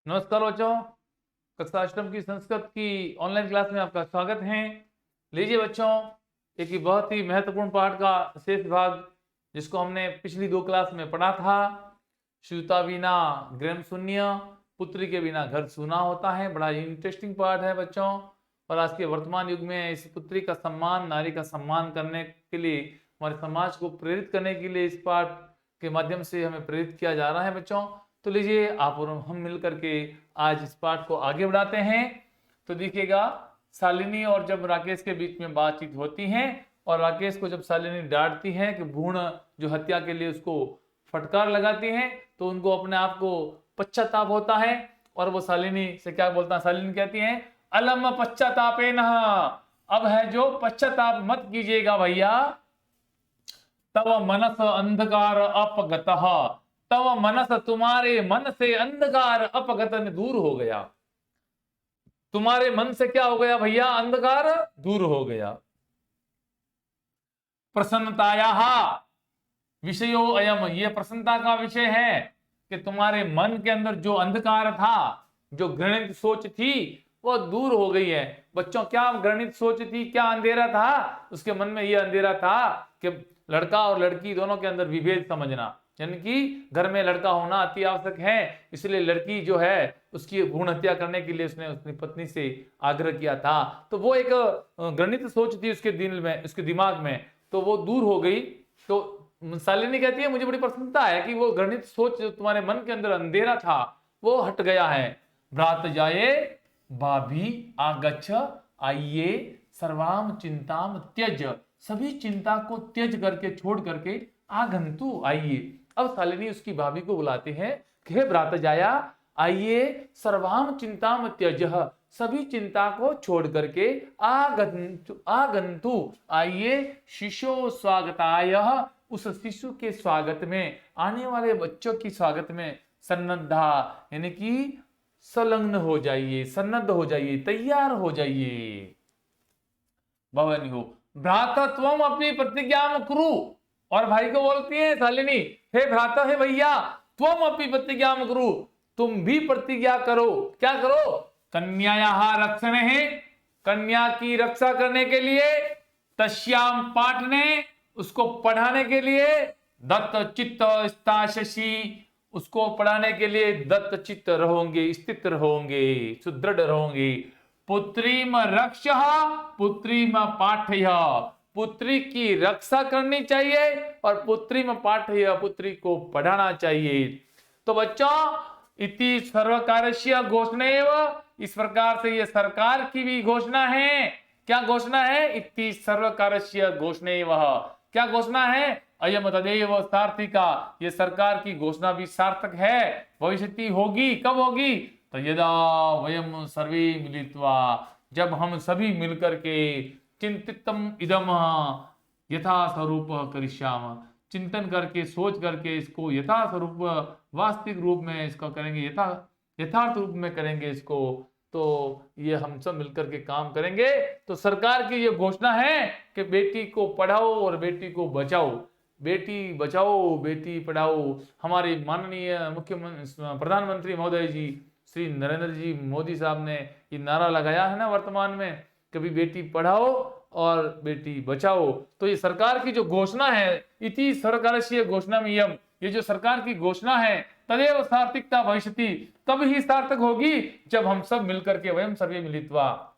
नमस्कार बच्चों, कक्षा अष्टम की संस्कृत की ऑनलाइन क्लास में आपका स्वागत है। लीजिए बच्चों, एक बहुत ही महत्वपूर्ण पाठ का शेष भाग जिसको हमने पिछली दो क्लास में पढ़ा था। श्रुता बिना गृह शून्य, पुत्री के बिना घर सूना होता है। बड़ा इंटरेस्टिंग पाठ है बच्चों। और आज के वर्तमान युग में इस पुत्री का सम्मान, नारी का सम्मान करने के लिए, हमारे समाज को प्रेरित करने के लिए इस पाठ के माध्यम से हमें प्रेरित किया जा रहा है बच्चों। तो लीजिए आप और हम मिल करके आज इस पाठ को आगे बढ़ाते हैं। तो देखिएगा, शालिनी और जब राकेश के बीच में बातचीत होती है और राकेश को जब शालिनी डांटती है कि भ्रूण जो हत्या के लिए उसको फटकार लगाती है, तो उनको अपने आप को पश्चाताप होता है। और वो शालिनी से क्या बोलता है? शालिनी कहती है, अलम पश्चातापे न, अब है जो पश्चाताप मत कीजिएगा भैया। तव मनस अंधकार अपगतः, तव मनस, तुम्हारे मन से अंधकार अपगतन, दूर हो गया। तुम्हारे मन से क्या हो गया भैया? अंधकार दूर हो गया। प्रसन्नताया विषयो अयम, ये प्रसन्नता का विषय है कि तुम्हारे मन के अंदर जो अंधकार था, जो घृणित सोच थी, वो दूर हो गई है। बच्चों, क्या घृणित सोच थी, क्या अंधेरा था उसके मन में? ये अंधेरा था कि लड़का और लड़की दोनों के अंदर विभेद समझना, यानी कि घर में लड़का होना अति आवश्यक है, इसलिए लड़की जो है उसकी भ्रूण हत्या करने के लिए उसने अपनी पत्नी से आग्रह किया था। तो वो एक घृणित सोच थी उसके दिल में, उसके दिमाग में, तो वो दूर हो गई। तो शालिनी कहती है, मुझे बड़ी प्रसन्नता है कि वो घृणित सोच जो तुम्हारे मन के अंदर अंधेरा था वो हट गया है। भ्रात जाए भाभी आगच्छ, आइए सर्वाम चिंताम त्यज, सभी चिंता को त्यज करके, छोड़ करके, आगंतु, आइए। अब शालिनी उसकी भाभी को बुलाते हैं कि हे भ्रात जाया, आइए सर्वाम चिंताम त्यज, सभी चिंता को छोड़ करके आगंतु, आइए शिशु स्वागताय, उस शिशु के स्वागत में, आने वाले बच्चों की स्वागत में, सन्नद्धा, यानी कि संलग्न हो जाइए, सन्नद्ध हो जाइए, तैयार हो जाइए। भवानी हो भ्रातत्वम अपनी प्रतिज्ञा कुरु, और भाई को बोलती है शालिनी, हे भ्राता, हे भैया, त्वम अपनी प्रतिज्ञा कुरु, तुम भी प्रतिज्ञा करो। क्या करो? कन्याया रक्षण है, कन्या की रक्षा करने के लिए, तस्याम पाठने, उसको पढ़ाने के लिए, दत्त चित्त स्ताशसी, उसको पढ़ाने के लिए दत्त चित्त रहोगे, स्थित रहोगे, सुदृढ़ रहोगे। पुत्रीम रक्ष, पुत्रीम पाठय, पुत्री की रक्षा करनी चाहिए और पुत्रीम पाठय, पुत्री को पढ़ाना चाहिए। तो बच्चों, इति सर्वकारस्य घोषणा, इस प्रकार से ये सरकार की भी घोषणा है। क्या घोषणा है? इति सर्वकारस्य घोषणा, क्या घोषणा है? अयम तदेव सार्थिका, ये सरकार की घोषणा भी सार्थक है, भविष्यति होगी। कब होगी? तो यदा वयम सर्वे मिलित्वा, जब हम सभी मिलकर के, चिंतितम इदम यथा स्वरूप करिष्याम, चिंतन करके, सोच करके इसको यथा स्वरूप, वास्तविक रूप में इसको करेंगे, यथार्थ रूप में करेंगे इसको, तो ये हम सब मिलकर के काम करेंगे। तो सरकार की ये घोषणा है कि बेटी को पढ़ाओ और बेटी को बचाओ, बेटी बचाओ बेटी पढ़ाओ। हमारे माननीय मुख्यमंत्री, प्रधानमंत्री महोदय जी, श्री नरेंद्र जी मोदी साहब ने ये नारा लगाया है ना वर्तमान में, कभी बेटी पढ़ाओ और बेटी बचाओ। तो ये सरकार की जो घोषणा है, इति सरकारस्य घोषणा में, ये जो सरकार की घोषणा है, तदेव सार्थिकता भविष्यति, तब ही सार्थक होगी जब हम सब मिलकर के, वयम सर्वे मिलित्वा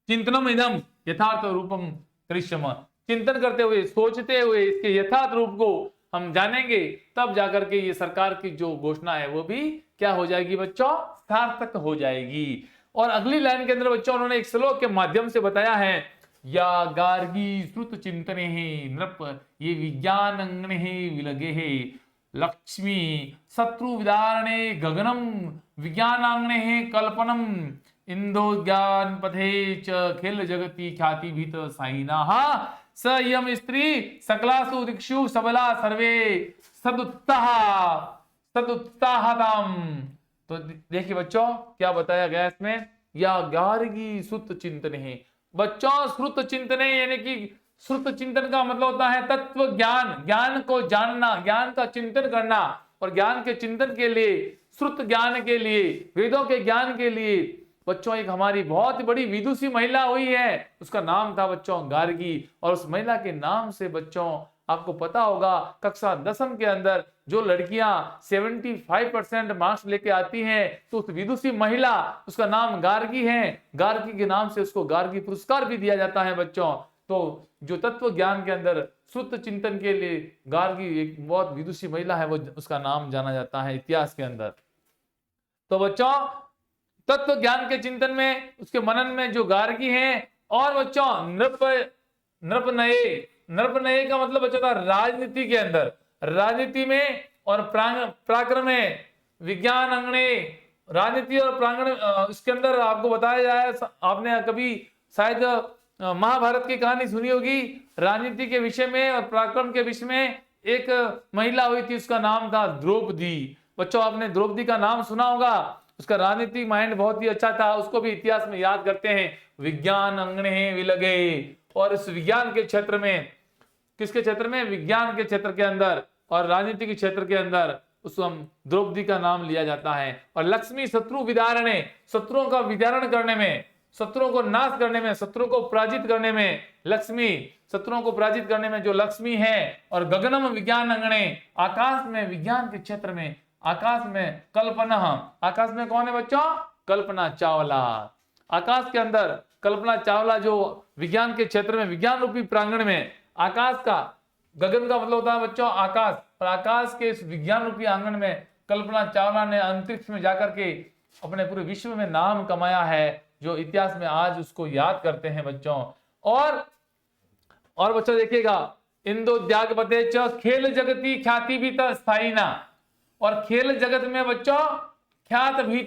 चिंतनम इदम यथार्थ रूपम करिष्यामः, चिंतन करते हुए, सोचते हुए इसके यथार्थ रूप को हम जानेंगे, तब जाकर के ये सरकार की जो घोषणा है वो भी क्या हो जाएगी बच्चों? सार्थक हो जाएगी। और अगली लाइन के अंदर बच्चों उन्होंने एक श्लोक के माध्यम से बताया है, या गार्गी श्रुत चिंतने नृप, ये विज्ञान अंगने विलगे है, लक्ष्मी शत्रु विदारणे गगनम, विज्ञानांगने कल्पनम, इंदो ज्ञान पथे च खिल जगति ख्याति भीत साइना, स यम स्त्री सकलासु दिक्षु सबला सर्वे सदुत्साह सदुत्साहताम। तो देखिए बच्चों क्या बताया गया इसमें, या गार्गी श्रुत चिंतने है। बच्चों, श्रुत चिंतने यानी कि श्रुत चिंतन का मतलब होता है तत्व ज्ञान, ज्ञान को जानना, ज्ञान का चिंतन करना। और ज्ञान के चिंतन के लिए श्रुत ज्ञान के लिए, वेदों के ज्ञान के लिए बच्चों एक हमारी बहुत बड़ी विदुषी महिला हुई है, उसका नाम था बच्चों गार्गी। और उस महिला के नाम से बच्चों आपको पता होगा कक्षा 10वीं के अंदर जो लड़कियां 75% मार्क्स लेके आती हैं तो उस विदुषी महिला उसका नाम गार्गी है, गार्गी के नाम से उसको गार्गी पुरस्कार भी दिया जाता है बच्चों। तो जो तत्व ज्ञान के अंदर श्रुत चिंतन के लिए गार्गी एक बहुत विदुषी महिला है, वो उसका नाम जाना जाता है इतिहास के अंदर। तो बच्चों तत्व ज्ञान के चिंतन में उसके मनन में जो गार्गी हैं, और बच्चों नृपनये का मतलब बच्चों था राजनीति के अंदर, राजनीति में और प्रांगण में, विज्ञान अंगणे, राजनीति और प्रांगण इसके अंदर आपको बताया जाए, आपने कभी शायद महाभारत की कहानी सुनी होगी, राजनीति के विषय में और पराक्रम के विषय में एक महिला हुई थी, उसका नाम था द्रौपदी। बच्चों आपने द्रौपदी का नाम सुना होगा, उसका राजनीतिक माइंड बहुत ही अच्छा था, उसको भी इतिहास में याद करते हैं, विज्ञान अंगणे विलगे। और इस विज्ञान के क्षेत्र में, किसके क्षेत्र में, विज्ञान के क्षेत्र के अंदर और राजनीति के क्षेत्र के अंदर उसको द्रौपदी का नाम लिया जाता है। और लक्ष्मी शत्रु विदारणे, शत्रुओं का विदारण करने में, शत्रुओं को नाश करने में, शत्रुओं को पराजित करने में, लक्ष्मी शत्रुओं को पराजित करने में जो लक्ष्मी है। और गगनम विज्ञान अंगणे, आकाश में, विज्ञान के क्षेत्र में, आकाश में कल्पना, आकाश में कौन है बच्चों, कल्पना चावला, आकाश के अंदर कल्पना चावला जो विज्ञान के क्षेत्र में, विज्ञान रूपी प्रांगण में, आकाश का, गगन का मतलब होता है बच्चों आकाश, और आकाश के इस विज्ञान रूपी आंगन में कल्पना चावला ने अंतरिक्ष में जाकर के अपने पूरे विश्व में नाम कमाया है, जो इतिहास में आज उसको याद करते हैं बच्चों। और बच्चों देखिएगा, इंदोद्यागपते च खेल जगती ख्याति भी स्थायी ना, और खेल जगत में बच्चों ख्यात भी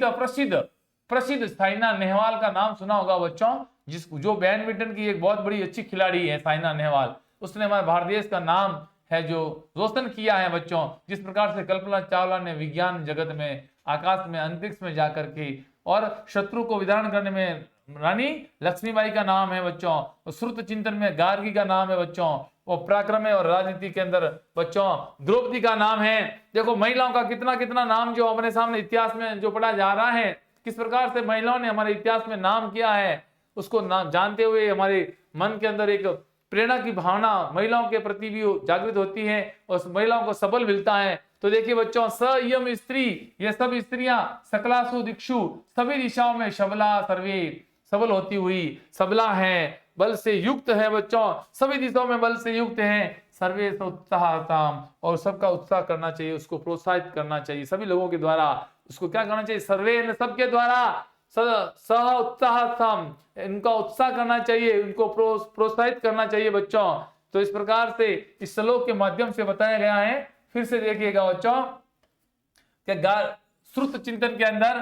प्रसिद्ध साइना नेहवाल का नाम सुना होगा बच्चों, जो बैडमिंटन की एक बहुत बड़ी अच्छी खिलाड़ी है साइना नेहवाल, उसने हमारे भारत देश का नाम है जो रोशन किया है बच्चों। जिस प्रकार से कल्पना चावला ने विज्ञान जगत में, आकाश में, अंतरिक्ष में जाकर के और शत्रु को विदारण करने में रानी लक्ष्मीबाई का नाम है बच्चों, श्रुत चिंतन में गार्गी का नाम है बच्चों, और पराक्रम और राजनीति के अंदर बच्चों द्रौपदी का नाम है। देखो महिलाओं का कितना कितना नाम जो अपने सामने इतिहास में जो पढ़ा जा रहा है, किस प्रकार से महिलाओं ने हमारे इतिहास में नाम किया है, उसको जानते हुए हमारे मन के अंदर एक प्रेरणा की भावना महिलाओं के प्रति भी जागृत होती है और महिलाओं को सबल मिलता है। तो देखिए बच्चों, संयम स्त्री, ये सब स्त्रियां सकलासु दिक्षु, सभी दिशाओं में सबला सर्वे, सबल होती हुई, सबला है, बल से युक्त है बच्चों, सभी दिशाओं में बल से युक्त है, सर्वे उत्साहताम, और सबका उत्साह करना चाहिए, उसको प्रोत्साहित करना चाहिए सभी लोगों के द्वारा। उसको क्या करना चाहिए, सर्वे सबके द्वारा सह उत्साहताम, इनका उत्साह करना चाहिए, इनको प्रोत्साहित करना चाहिए बच्चों। तो इस प्रकार से इस श्लोक के माध्यम से बताया गया है। फिर से देखिएगा बच्चों, श्रुत चिंतन के अंदर,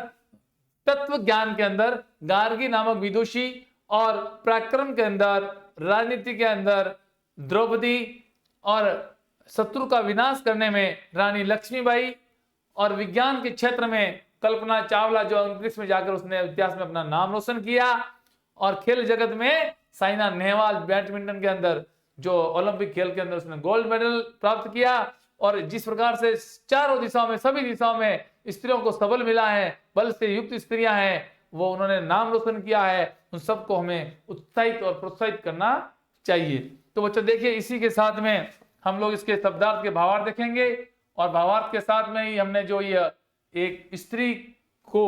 तत्व ज्ञान के अंदर गार्गी नामक विदुषी, और पराक्रम के अंदर, राजनीति के अंदर द्रौपदी, और शत्रु का विनाश करने में रानी लक्ष्मीबाई, और विज्ञान के क्षेत्र में कल्पना चावला जो अंतरिक्ष में जाकर उसने इतिहास में अपना नाम रोशन किया, और खेल जगत में साइना नेहवाल बैडमिंटन के अंदर जो ओलंपिक खेल के अंदर उसने गोल्ड मेडल प्राप्त किया। और जिस प्रकार से चारों दिशाओं में, सभी दिशाओं में स्त्रियों को सबल मिला है, बल से युक्त स्त्रियां हैं, वो उन्होंने नाम रोशन किया है, उन सबको हमें उत्साहित और प्रोत्साहित करना चाहिए। तो बच्चों देखिए, इसी के साथ में हम लोग इसके शब्दार्थ के भावार्थ देखेंगे, और भावार्थ के साथ में ही हमने जो ये एक स्त्री को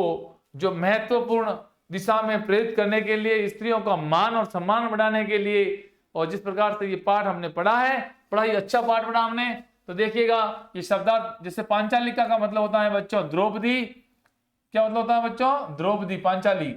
जो महत्वपूर्ण दिशा में प्रेरित करने के लिए, स्त्रियों का मान और सम्मान बढ़ाने के लिए, और जिस प्रकार से ये पाठ हमने पढ़ा है, बड़ा ही अच्छा पाठ पढ़ा हमने। तो देखिएगा, ये शब्दार्थ जैसे पांचालिका का मतलब होता है बच्चों द्रौपदी, क्या मतलब होता है बच्चों, द्रौपदी, पांचाली,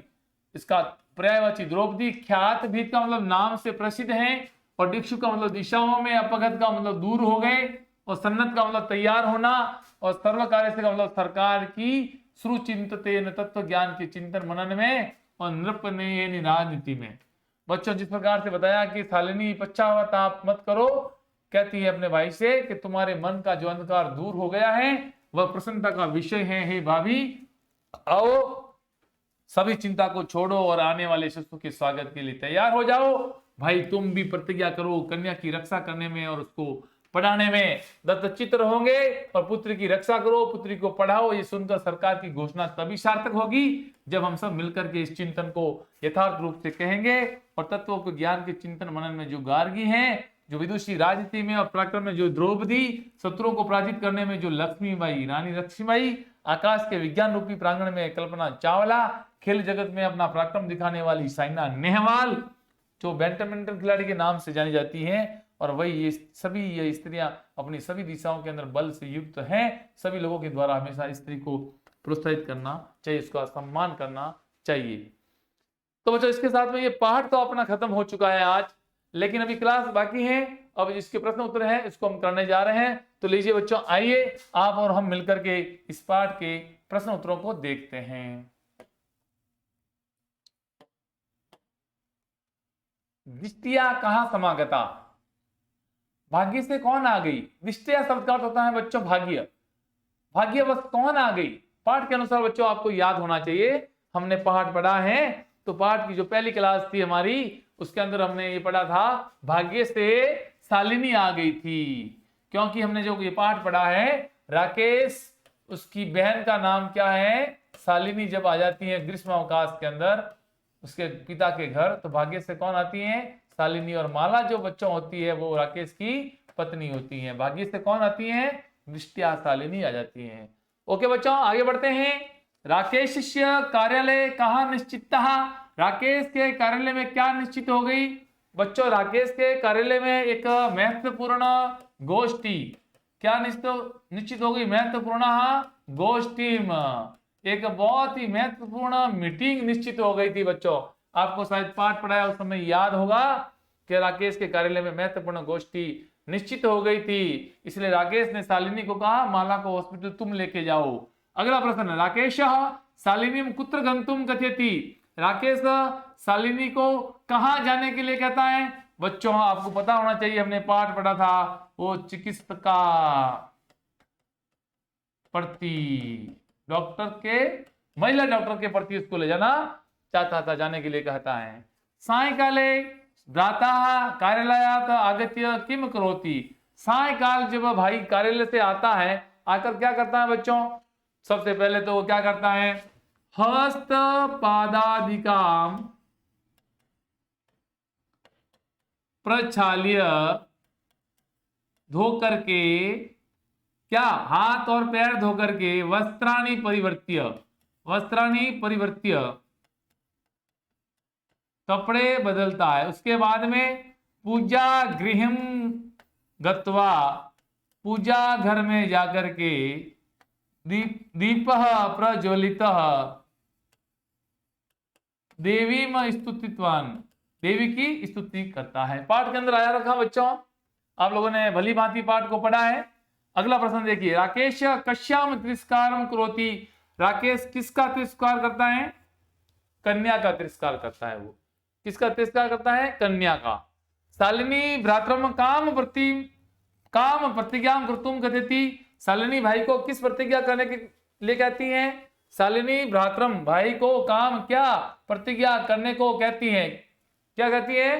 इसका पर्यायवाची द्रौपदी। ख्यात भीत का मतलब नाम से प्रसिद्ध है, और दिक्षु का मतलब दिशाओं में, अपगत का मतलब दूर हो गए, और सन्नत का मतलब तैयार होना, और सर्व कार्य से का मतलब सरकार की सुचिंततेन, तत्व ज्ञान के चिंतन मनन में, और नृपनये राजनीति में। बच्चों जिस प्रकार से बताया कि शालिनी पश्चाताप मत करो, कहती है अपने भाई से कि तुम्हारे मन का जो अंधकार दूर हो गया है वह प्रसन्नता का विषय है। हे भाभी, आओ सभी चिंता को छोड़ो और आने वाले शिशु के स्वागत के लिए तैयार हो जाओ। भाई तुम भी प्रतिज्ञा करो कन्या की रक्षा करने में और उसको पढ़ाने में दत्तचित्त होंगे और पुत्र की रक्षा करो, पुत्री को पढ़ाओ, ये सुनकर सरकार की घोषणा तभी सार्थक होगी जब हम सब मिलकर के इस चिंतन को यथार्थ रूप से कहेंगे। और तत्वों के ज्ञान के चिंतन मनन में जो गार्गी हैं, जो विदुषी राजनीति में और पराक्रम में जो द्रौपदी, शत्रुओं को पराजित करने में जो लक्ष्मीबाई, रानी लक्ष्मीबाई, आकाश के विज्ञान रूपी प्रांगण में कल्पना चावला, खेल जगत में अपना पराक्रम दिखाने वाली साइना नेहवाल, जो बैडमिंटन खिलाड़ी के नाम से जानी जाती हैं, और वही ये स्त्रियां अपनी सभी दिशाओं के अंदर बल से युक्त हैं। सभी लोगों के द्वारा हमेशा स्त्री को प्रोत्साहित करना चाहिए, उसका सम्मान करना चाहिए। तो बच्चों इसके साथ में ये पाठ तो अपना खत्म हो चुका है आज, लेकिन अभी क्लास बाकी है। अब इसके प्रश्न उत्तर है, इसको हम करने जा रहे हैं। तो लीजिए बच्चों, आइए आप और हम मिलकर के इस पाठ के प्रश्न उत्तरों को देखते हैं। दिष्टिया कहाँ समागता, भाग्य से कौन आ गई। दिष्टिया शब्द का अर्थ होता है बच्चों भाग्य, भाग्य बस कौन आ गई। पाठ के अनुसार बच्चों आपको याद होना चाहिए, हमने पाठ पढ़ा है, तो पाठ की जो पहली क्लास थी हमारी, उसके अंदर हमने ये पढ़ा था भाग्य से शालिनी आ गई थी। क्योंकि हमने जो ये पाठ पढ़ा है, राकेश उसकी बहन का नाम क्या है, शालिनी जब आ जाती है ग्रीष्म अवकाश के अंदर उसके पिता के घर, तो भाग्य से कौन आती है, शालिनी। और माला जो बच्चों होती है वो राकेश की पत्नी होती है। भाग्य से कौन आती है, दृष्टिया शालिनी आ जाती है। ओके बच्चों, आगे बढ़ते हैं। राकेश कार्यालय कहाँ निश्चित, राकेश के कार्यालय में क्या निश्चित हो गई बच्चों। राकेश के कार्यालय में एक महत्वपूर्ण गोष्ठी क्या निश्चित हो गई, महत्वपूर्ण गोष्ठी, एक बहुत ही महत्वपूर्ण मीटिंग निश्चित हो गई थी बच्चों। आपको शायद पाठ पढ़ाया उस समय याद होगा कि राकेश के कार्यालय में महत्वपूर्ण गोष्ठी निश्चित हो गई थी, इसलिए राकेश ने शालिनी को कहा माला को हॉस्पिटल तुम लेके जाओ। अगला प्रश्न, राकेश शालिनी कुत्र गंतुम कथयति, राकेश शालिनी को कहां जाने के लिए कहता है बच्चों। आपको पता होना चाहिए, हमने पाठ पढ़ा था वो चिकित्सका प्रति, डॉक्टर के, महिला डॉक्टर के प्रति उसको ले जाना चाहता था, जाने के लिए कहता है। सायकाले भ्राता कार्यालयात आगत्य किम करोति, सायकाल जब भाई कार्यालय से आता है, आकर क्या करता है बच्चों, सबसे पहले तो वो क्या करता है, हस्त पादादिकाम प्रक्षाल्य, धो करके, क्या हाथ और पैर धो करके, वस्त्राणि परिवर्त्य कपड़े बदलता है। उसके बाद में पूजा गृहम गत्वा, पूजा घर में जाकर के दीप प्रज्वलित देवी में स्तुतित्वान, देवी की स्तुति करता है। पाठ के अंदर आया रखा बच्चों, आप लोगों ने भली भांति पाठ को पढ़ा है। अगला प्रश्न देखिए, राकेश कश्याम तिरस्कारम करोति, राकेश किसका तिरस्कार करता है, कन्या का तिरस्कार करता है। वो किसका तिरस्कार करता है, कन्या का। शालिनी भ्रातरम काम प्रतिज्ञा कर्तुम कथयति, शालिनी भाई को किस प्रतिज्ञा करने के लिए कहती हैं, शालिनी भ्रातरम भाई को काम क्या प्रतिज्ञा करने को कहती हैं, क्या कहती है,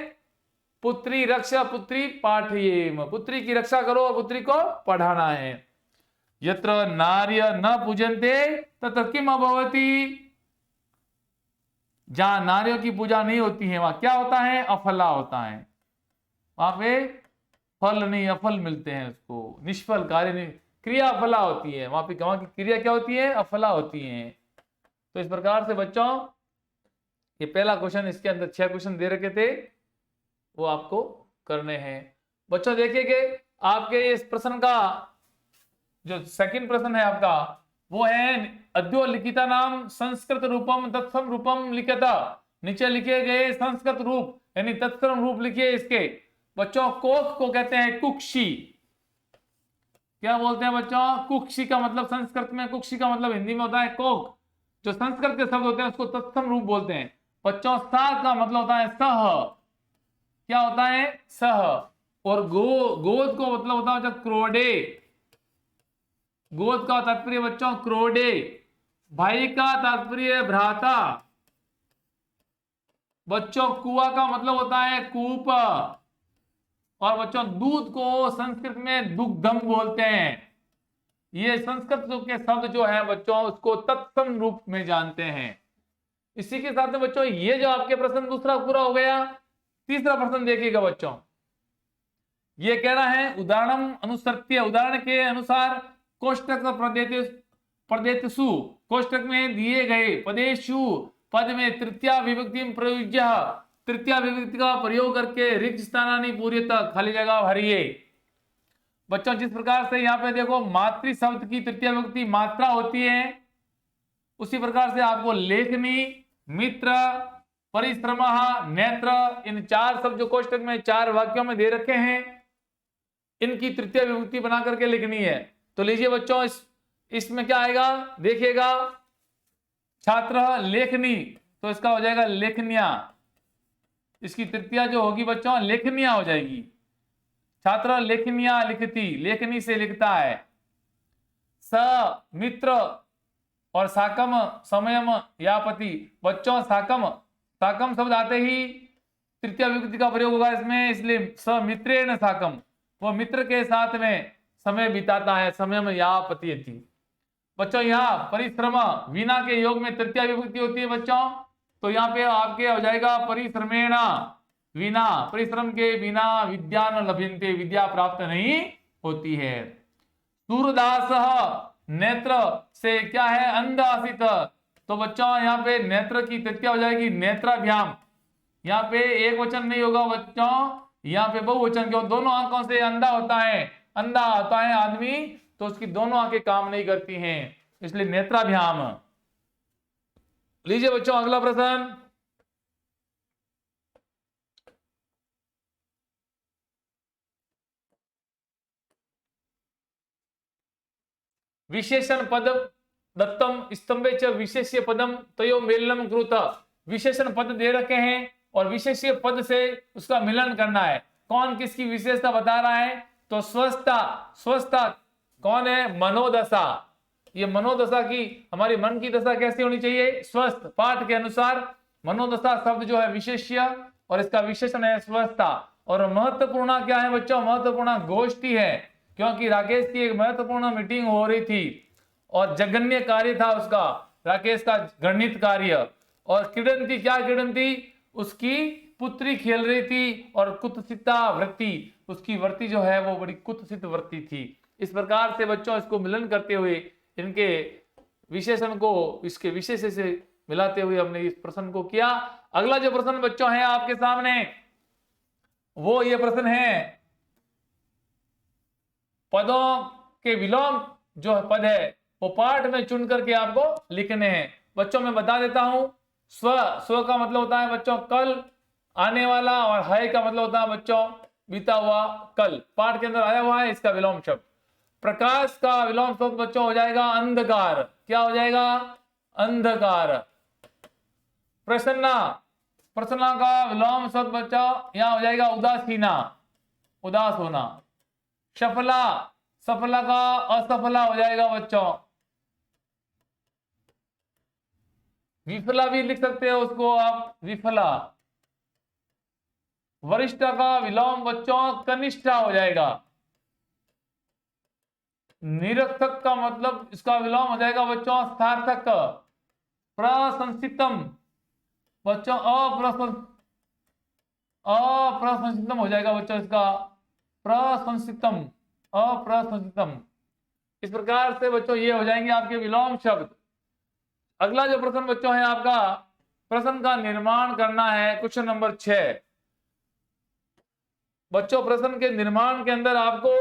पुत्री रक्षा पुत्री पाठयेम, पुत्री की रक्षा करो और पुत्री को पढ़ाना है। यत्र नार्य न पूजन्ते तत्र किम अभवति, जहां नारियों की पूजा नहीं होती है वहां क्या होता है, अफला होता है, वहां पे फल नहीं अफल मिलते हैं, उसको निष्फल कार्य नहीं, क्रिया अफला होती है, वहां पे वहां की क्रिया क्या होती है, अफला होती है। तो इस प्रकार से बच्चों ये पहला क्वेश्चन, इसके अंदर 6 क्वेश्चन दे रखे थे, वो आपको करने हैं बच्चों। देखिए आपके इस प्रश्न का जो सेकंड प्रश्न है आपका, वो है अद्यो लिखिता नाम संस्कृत रूपम तत्सम रूपम लिखता, नीचे लिखे गए संस्कृत रूप यानी तत्सम रूप लिखिए इसके। बच्चों कोक को कहते हैं कुक्षी, क्या बोलते हैं बच्चों, कुक्षी का मतलब संस्कृत में, कुक्षी का मतलब हिंदी में होता है कोक। जो संस्कृत के शब्द होते हैं उसको तत्सम रूप बोलते हैं बच्चों। सा का मतलब होता है सह, क्या होता है, सह। और गोद को मतलब होता है क्रोडे, गोद का तात्पर्य बच्चों क्रोडे, भाई का तात्पर्य भ्राता बच्चों, कुआ का मतलब होता है कूप, और बच्चों दूध को संस्कृत में दुग्धम बोलते हैं। ये संस्कृत के शब्द जो है बच्चों उसको तत्सम रूप में जानते हैं। इसी के साथ में बच्चों ये जो आपके प्रश्न दूसरा पूरा हो गया। तीसरा प्रश्न देखिएगा बच्चों, ये कह रहा है उदाहरण अनुसृत्य, उदाहरण के अनुसार कोष्टक प्रदेतसु, कोष्टक में दिए गए पदेशु पद में तृतीया विभक्ति प्रयुज्य, तृतीया विभक्ति का प्रयोग करके रिक्त स्थानानि पूर्यतः खाली जगह भरिए। बच्चों जिस प्रकार से यहाँ पे देखो मातृ शब्द की तृतीया विभक्ति मात्रा होती है, उसी प्रकार से आपको लेखनी, मित्र, परिश्रम, नेत्र, इन चार शब्द जो कोष्टक में चार वाक्यों में दे रखे हैं, इनकी तृतीय विभक्ति बना करके लिखनी है। तो लीजिए बच्चों इसमें क्या आएगा देखिएगा, छात्र लेखनी, तो इसका हो जाएगा लेखनिया, इसकी तृतीया जो होगी बच्चों लेखनिया हो जाएगी। छात्र लेखनिया लिखती, लेखनी से लिखता है। स मित्र और साकम समयम यापति, बच्चों साकम, साकम शब्द आते ही तृतीय विभक्ति का प्रयोग होगा इसमें, इसलिए स मित्रेण साकम, वो मित्र के साथ में समय बिताता है, समयम यापति। बच्चों यहाँ परिश्रम विना के योग में तृतीय विभक्ति होती है बच्चों, तो यहाँ पे आपके हो जाएगा परिश्रमेण विना, परिश्रम के बिना विद्या न लभ्यन्ते, विद्या प्राप्त नहीं होती है। सूरदास नेत्र से क्या है अंध आसित, तो बच्चों यहाँ पे नेत्र की तृतीया हो जाएगी नेत्राभ्याम, यहाँ पे एक वचन नहीं होगा बच्चों, यहाँ पे बहुवचन, क्यों दोनों आंखों से अंधा होता है, अंधा होता है आदमी तो उसकी दोनों आंखें काम नहीं करती हैं, इसलिए नेत्राभ्याम। लीजिए बच्चों अगला प्रश्न, विशेषण पद दत्तम स्तंभे च विशेष्य पदम तयो मेलनम कृत, विशेषण पद दे रखे हैं और विशेष्य पद से उसका मिलन करना है। कौन किसकी विशेषता बता रहा है, तो स्वस्थता, स्वस्थता कौन है, मनोदशा, ये मनोदशा की हमारी मन की दशा कैसी होनी चाहिए, स्वस्थ। पाठ के अनुसार मनोदशा शब्द जो है विशेष्य और इसका विशेषण है स्वस्थता। और महत्वपूर्ण क्या है बच्चों, महत्वपूर्ण गोष्ठी है, क्योंकि राकेश की एक महत्वपूर्ण मीटिंग हो रही थी और जघन्य कार्य था उसका, राकेश का गणित कार्य। और किरणती, क्या किरणती, उसकी पुत्री खेल रही थी और कुत्सिता वृत्ति, उसकी वृत्ति जो है वो बड़ी कुत्सित वृत्ति थी। इस प्रकार से बच्चों इसको मिलन करते हुए इनके विशेषण को इसके विशेष से मिलाते हुए हमने इस प्रश्न को किया। अगला जो प्रश्न बच्चों है आपके सामने वो ये प्रश्न है, पदों के विलोम जो पद है वो पाठ में चुन करके आपको लिखने हैं। बच्चों मैं बता देता हूं, स्व, स्व का मतलब होता है बच्चों कल, आने वाला, और है का मतलब होता है बच्चों बीता हुआ कल, पाठ के अंदर आया हुआ है इसका विलोम शब्द। प्रकाश का विलोम शब्द बच्चों हो जाएगा अंधकार, क्या हो जाएगा, अंधकार। प्रसन्ना, प्रसन्ना का विलोम शब्द बच्चों यहां हो जाएगा उदासीना, उदास होना। सफला, सफला का असफला हो जाएगा बच्चों, विफला भी लिख सकते हो उसको आप, विफला। वरिष्ठ का विलोम बच्चों कनिष्ठा हो जाएगा। निरर्थक का मतलब इसका विलोम हो जाएगा बच्चों सार्थक। प्रशंसितम बच्चों अप्रशंसितम हो जाएगा बच्चों इसका, प्रशंसितम, अप्रशंसितम। इस प्रकार से बच्चों ये हो जाएंगे आपके विलोम शब्द। अगला जो प्रश्न बच्चों है आपका, प्रश्न का निर्माण करना है, क्वेश्चन नंबर 6। बच्चों प्रश्न के निर्माण के अंदर आपको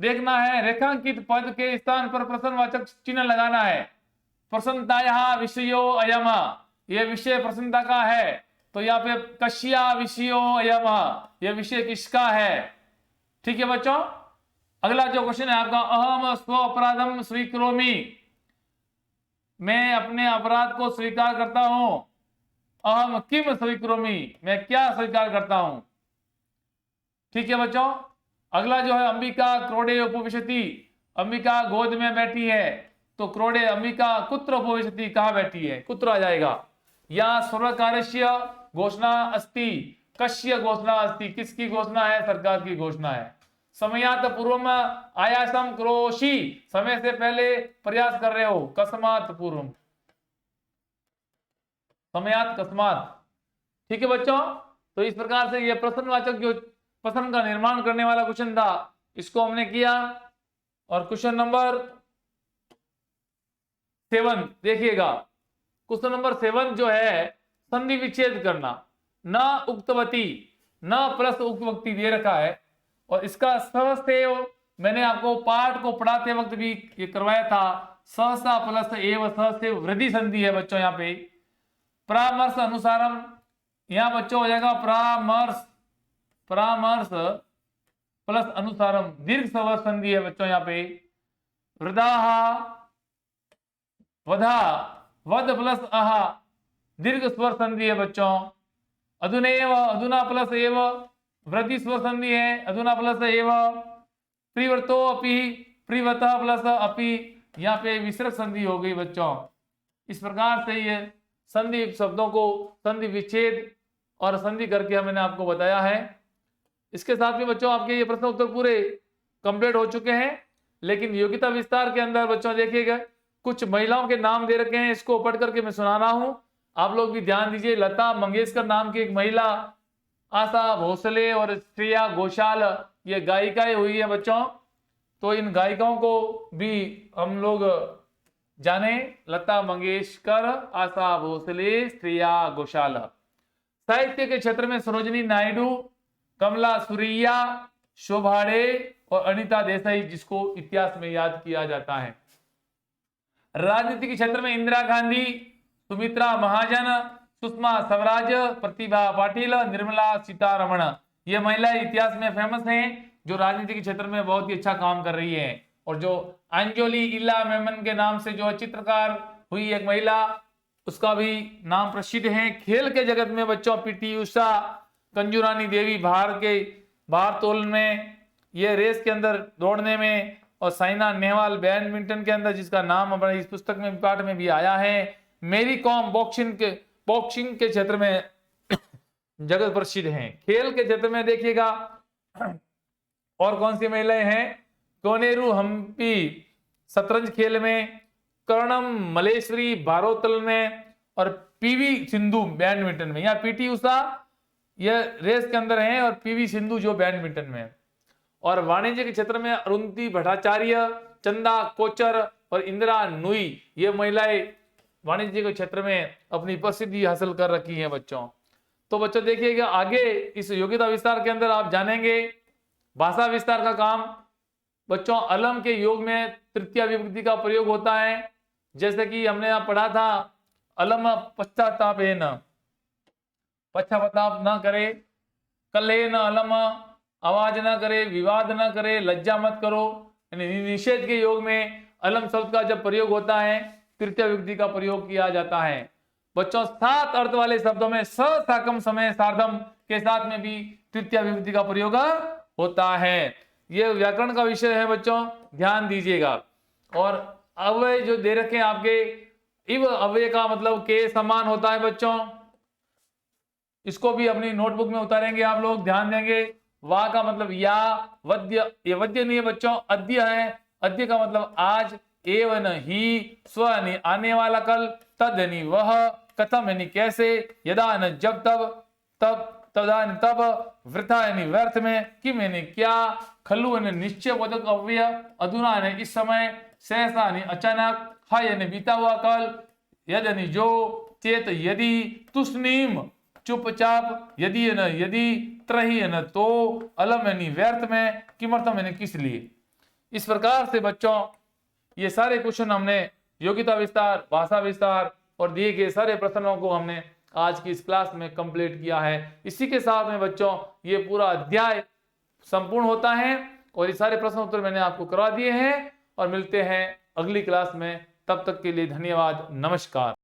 देखना है रेखांकित पद के स्थान पर प्रश्नवाचक चिन्ह लगाना है। प्रसन्नतायाः विषयो अयम, ये विषय प्रसन्नता का है, तो यहाँ पे कस्या विषयो अयम, ये विषय किसका है। ठीक है बच्चों। अगला जो क्वेश्चन है आपका, अहम स्व अपराधम स्वीकरोमि, मैं अपने अपराध को स्वीकार करता हूं। अहम किम स्वीकरोमि, मैं क्या स्वीकार करता हूं। ठीक है बच्चों। अगला जो है अंबिका क्रोडे उपविशति, अंबिका गोद में बैठी है, तो क्रोडे अंबिका कुत्र उपविशति, कहां बैठी है, कुत्र आ जाएगा। या सर्वकारस्य घोषणा अस्ति, कस्य घोषणा अस्ति, किसकी घोषणा है, सरकार की घोषणा है। समयात पूर्वम आयासम करोषि, समय से पहले प्रयास कर रहे हो, कस्मात पूर्वम, समयात कस्मात। ठीक है बच्चों, तो इस प्रकार से ये प्रश्नवाचक जो प्रश्न का निर्माण करने वाला क्वेश्चन था इसको हमने किया। और क्वेश्चन नंबर 7 देखिएगा, क्वेश्चन नंबर 7 जो है संधि विच्छेद करना। न उक्तवती, न प्लस उक्तवती दे रखा है, और इसका सहसेव मैंने आपको पाठ को पढ़ाते वक्त भी ये करवाया था। सहसा प्लस एव सहसेव वृद्धि संधि है बच्चों। यहाँ पे परामर्श अनुसारम, यहां बच्चों हो जाएगा परामर्श, परामर्श प्लस अनुसारम, दीर्घ स्वर संधि है बच्चों। यहाँ पे वृदाहा, वधा, वध प्लस आहा, दीर्घ स्वर संधि है बच्चों। अधुनैव, अधुना प्लस एव, वृद्धि स्वर संधि है, अधुना प्लस एव। प्रिवर्तो अपि, प्रिवतः प्लस अपि, यहाँ पे विसर्ग संधि हो गई बच्चों। इस प्रकार से ये संधि शब्दों को संधि विच्छेद और संधि करके मैंने आपको बताया है। इसके साथ में बच्चों आपके ये प्रश्न उत्तर पूरे कंप्लीट हो चुके हैं। लेकिन योग्यता विस्तार के अंदर बच्चों देखिएगा कुछ महिलाओं के नाम दे रखे हैं, इसको पढ़ करके मैं सुना रहा हूं, आप लोग भी ध्यान दीजिए। लता मंगेशकर नाम की एक महिला, आशा भोसले और श्रेया घोषाल, ये गायिकाएं हुई है बच्चों। तो इन गायिकाओं को भी हम लोग जाने, लता मंगेशकर, आशा भोसले, श्रेया घोषाल। साहित्य के क्षेत्र में सरोजिनी नायडू, कमला सुरैया, शोभाड़े और अनीता देसाई, जिसको इतिहास में याद किया जाता है। राजनीति के क्षेत्र में इंदिरा गांधी, सुमित्रा महाजन, सुषमा स्वराज, प्रतिभा पाटिल, निर्मला सीतारमण, ये महिलाएं इतिहास में फेमस हैं, जो राजनीति के क्षेत्र में बहुत ही अच्छा काम कर रही है। और जो अंजलि इला मेमन के नाम से जो चित्रकार हुई एक महिला, उसका भी नाम प्रसिद्ध है। खेल के जगत में बच्चों पीटी उषा, कंजूरानी देवी भारोत्तोलन में, ये रेस के अंदर दौड़ने में, और साइना नेहवाल बैडमिंटन के अंदर, जिसका नाम हमारे इस पुस्तक में पाठ में भी आया है। मेरी कॉम बॉक्सिंग के क्षेत्र में जगत प्रसिद्ध हैं। खेल के क्षेत्र में देखिएगा और कौन सी महिलाएं हैं, कोनेरू हम्पी शतरंज खेल में, कर्णम मलेश्वरी भारोत्तोलन में, और पीवी सिंधु बैडमिंटन में। यहाँ पीटी उषा ये रेस के अंदर हैं और पीवी सिंधु जो बैडमिंटन में। और वाणिज्य के क्षेत्र में अरुंधति भट्टाचार्य, चंदा कोचर और इंदिरा नुई, ये महिलाएं वाणिज्य के क्षेत्र में अपनी प्रसिद्धि हासिल कर रखी हैं बच्चों। तो बच्चों देखिएगा आगे इस योग्यता विस्तार के अंदर आप जानेंगे भाषा विस्तार का काम। बच्चों अलम के योग में तृतीय विभक्ति का प्रयोग होता है, जैसे कि हमने यहाँ पढ़ा था, अलम पश्चाताप है न, पश्चाताप न करे, कले न अलम, आवाज न करे, विवाद न करे, लज्जा मत करो। निषेध के योग में अलम शब्द का जब प्रयोग होता है तृतीय विभक्ति का प्रयोग किया जाता है। बच्चों 7 अर्थ वाले शब्दों में स साकम समय सार्धम के साथ में भी तृतीय विभक्ति का प्रयोग होता है। यह व्याकरण का विषय है बच्चों, ध्यान दीजिएगा। और अव्यय जो दे रखे हैं आपके, इव अव्यय का मतलब के समान होता है बच्चों, इसको भी अपनी नोटबुक में उतारेंगे आप लोग, ध्यान देंगे। वा का मतलब या, वद्य, ये वद्य नहीं है बच्चों, अद्य है। अद्य का मतलब आज, एव यानी ही, स्व यानी आने वाला कल, तद यानी वह, कथम यानी कैसे, यदा यानी जब तब, तब तदा यानी तब, वृथा यानी व्यर्थ में, किम यानी क्या, खल्लु यानी निश्चय बोधक अव्यय, अधुना यानी इस समय, सहसा यानी अचानक, हा यानी बीता हुआ कल, यद यानी जो, चेत यदि, तुष्णीम चुपचाप, यदि न यदि, त्रही न तो, अलम यानी व्यर्थ में, किमर्थम यानी किस लिए। इस प्रकार से बच्चों ये सारे क्वेश्चन हमने योग्यता विस्तार, भाषा विस्तार और दिए गए सारे प्रश्नों को हमने आज की इस क्लास में कंप्लीट किया है। इसी के साथ में बच्चों ये पूरा अध्याय संपूर्ण होता है और ये सारे प्रश्न उत्तर मैंने आपको करवा दिए हैं। और मिलते हैं अगली क्लास में, तब तक के लिए धन्यवाद, नमस्कार।